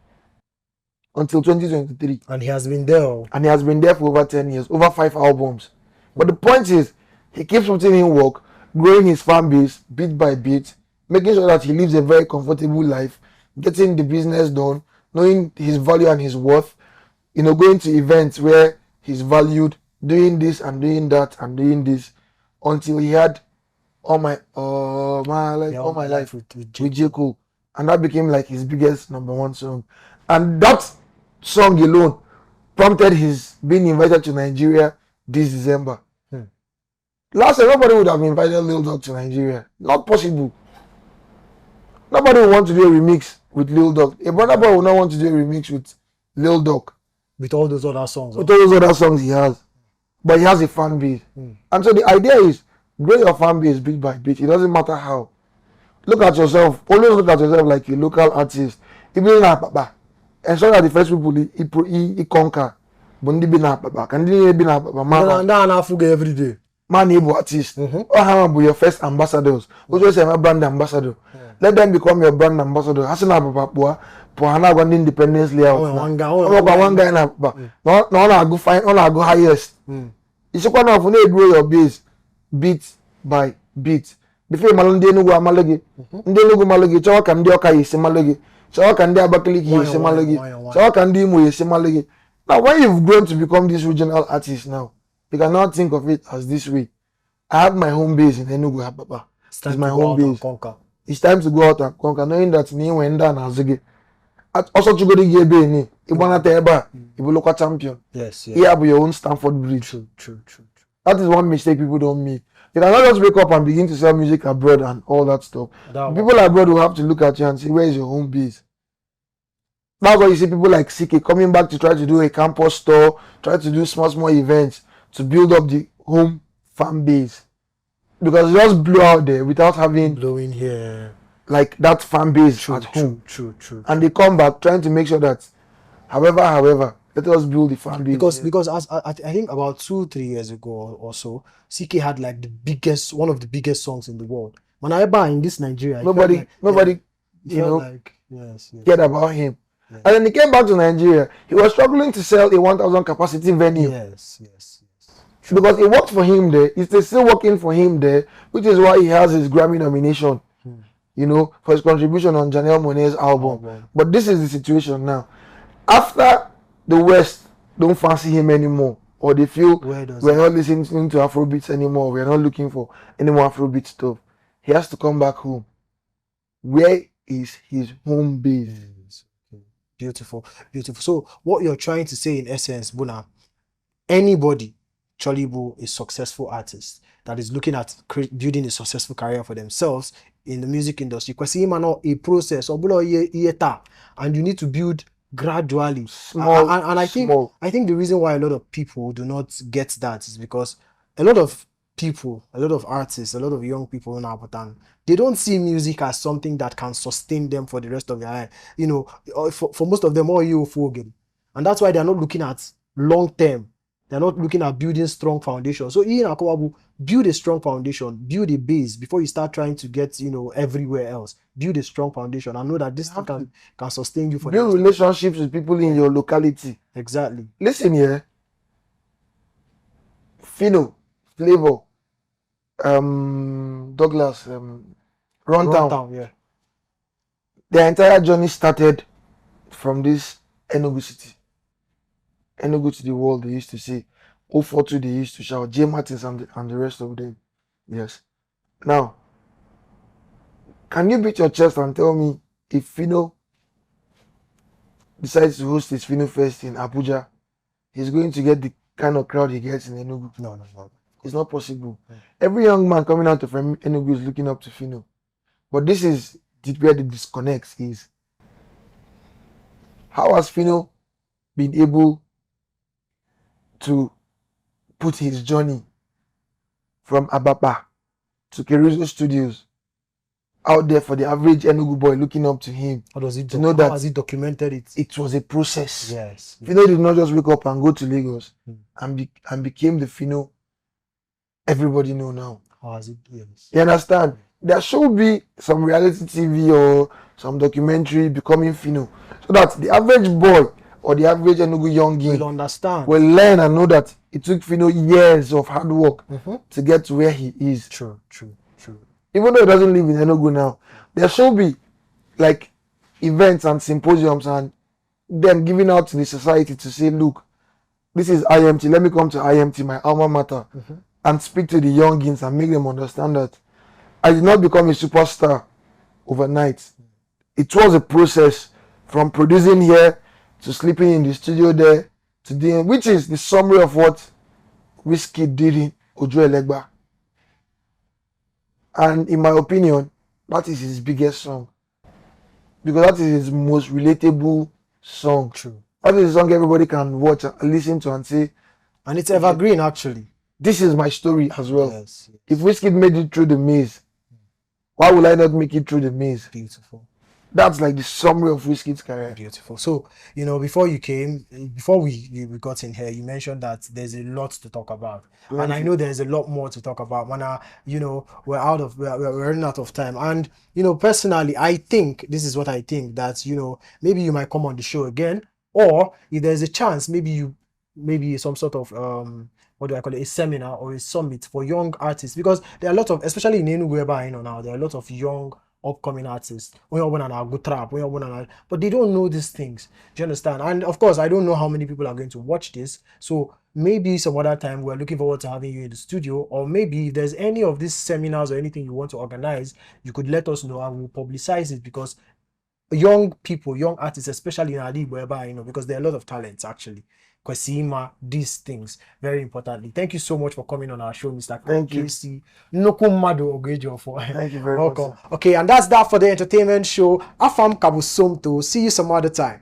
C: until 2023.
B: And he has been there.
C: And he has been there for over 10 years, over 5 albums. But the point is, he keeps putting in work, growing his fan base bit by bit, making sure that he lives a very comfortable life, getting the business done, knowing his value and his worth, going to events where he's valued, doing this and doing that and doing this, until he had all my life
B: with
C: with J. Cole. And that became like his biggest #1 song. And that song alone prompted his being invited to Nigeria this December. Last year, nobody would have invited Lil Dog to Nigeria. Not possible. Nobody would want to do a remix with Lil Dog. A brother boy would not want to do a remix with Lil Dog.
B: With all those other songs.
C: With all those other songs he has. But he has a fan base. And so the idea is grow your fan base bit by bit. It doesn't matter how. Look at yourself. Always look at yourself like a local artist. Even na papa. Ensure that the first people he conquer. Bundi be na papa. Can they be na papa?
B: Man, na fuga every day.
C: Man, able artist. Or how about your first ambassadors? Who say my brand ambassador? Let them become your brand ambassador. Hasina papa boa. Pohana go independence layout.
B: One
C: One guy na papa. No na go find. No na go highest. It's one of you grow your base bit by bit. Before malonde Enugu amaloge, ndị Enugu maloge, chọọ ka ndị Ọka yesi maloge, chọọ ka ndị Abakaliki yesi maloge, chọọ ka ndị Imo yesi maloge. Now when you've grown to become this regional artist now, you cannot think of it as this way. I have my home base in Enugu, Papa. It's my home base. It's time to go out and conquer, knowing that me when down as again. Also to go to Gebe ni, Ibana Teba, you local champion.
B: Yes,
C: You have your own Stanford Bridge.
B: True.
C: That is one mistake people don't make. You cannot just wake up and begin to sell music abroad and all that stuff. People abroad will have to look at you and say, where is your home base? That's why you see people like CK coming back to try to do a campus store, try to do small events to build up the home fan base. Because it just blew out there without having
B: blowing here
C: like that fan base at home.
B: True.
C: And they come back trying to make sure that however, let us build the fan base.
B: Because as I think about 2-3 years ago or so, CK had like one of the biggest songs in the world. When I buy in this Nigeria,
C: nobody cared about him. Yes. And then he came back to Nigeria. He was struggling to sell a 1,000 capacity venue.
B: Yes.
C: Because it worked for him there. It's still working for him there, which is why he has his Grammy nomination. For his contribution on Janelle Monáe's album. But this is the situation now. After the West don't fancy him anymore, or they feel we're not listening to Afrobeats anymore, we're not looking for any more Afrobeat stuff, he has to come back home. Where is his home base?
B: Beautiful. So what you're trying to say in essence, Buna, anybody, Cholibo, a successful artist that is looking at building a successful career for themselves in the music industry, because a process, and you need to build gradually. I think the reason why a lot of people do not get that is because a lot of people, a lot of artists, a lot of young people in Abutan, they don't see music as something that can sustain them for the rest of their life. For most of them, all you forget. And that's why they're not looking at long term. They're not looking at building strong foundation. So in Akowabu, build a strong foundation, build a base before you start trying to get, everywhere else. Build a strong foundation and know that this thing can sustain you for
C: build relationships with people in your locality.
B: Exactly.
C: Listen here. Fino, Flavor, Douglas, Runtown.
B: Yeah.
C: Their entire journey started from this Enugu city. Enugu to the world, they used to say. 042, they used to shout. J. Martins and the rest of them. Yes. Now, can you beat your chest and tell me if Fino decides to host his Fino Fest in Abuja, he's going to get the kind of crowd he gets in Enugu?
B: No.
C: It's not possible. Every young man coming out of Enugu is looking up to Fino. But this is where the disconnect is. How has Fino been able to put his journey from Ababa to Keruzo Studios out there for the average Enugu boy looking up to him.
B: How does it
C: to know
B: how
C: that
B: has he documented it?
C: it was a process.
B: Yes.
C: Fino did not just wake up and go to Lagos
B: Mm.
C: and became the Fino everybody know now.
B: How has it? Yes.
C: You understand? There should be some reality TV or some documentary becoming Fino, so that the average boy or the average Enugu youngin
B: Will understand.
C: will learn and know that it took Fino years of hard work
B: Mhm.
C: to get to where he is.
B: True.
C: Even though he doesn't live in Enugu now, there should be like events and symposiums and them giving out to the society to say, look, this is IMT. Let me come to IMT, my alma mater, and speak to the youngins and make them understand that I did not become a superstar overnight. It was a process from producing here to sleeping in the studio there to doing, which is the summary of what Wizkid did in Ojo Elegba. And in my opinion, that is his biggest song, because that is his most relatable song.
B: True.
C: That is a song everybody can watch and listen to and say,
B: And it's evergreen actually.
C: this is my story as well.
B: Yes.
C: If Wizkid made it through the maze, why would I not make it through the maze?
B: Beautiful.
C: That's like the summary of Wizkid's career.
B: Beautiful. So, before you came, before we got in here, you mentioned that there's a lot to talk about. And I know there's a lot more to talk about. Man, we're running out of time. And, personally, I think, this is what I think, that, maybe you might come on the show again, or if there's a chance, maybe some sort of, what do I call it, a seminar or a summit for young artists, because there are a lot of, especially in Enugu, now, there are a lot of young upcoming artists, but they don't know these things. Do you understand? And of course, I don't know how many people are going to watch this. So maybe some other time we're looking forward to having you in the studio, or maybe if there's any of these seminars or anything you want to organize, you could let us know and we'll publicize it, because young people, young artists, especially in Ali, because there are a lot of talents actually. Kwesima, these things, very importantly. Thank you so much for coming on our show, Mr.
C: Thank you.
B: KC. Nokumado Oguejiofor.
C: Thank you very
B: Welcome.
C: much.
B: Okay, and that's that for the entertainment show. Afam Kabusomto. See you some other time.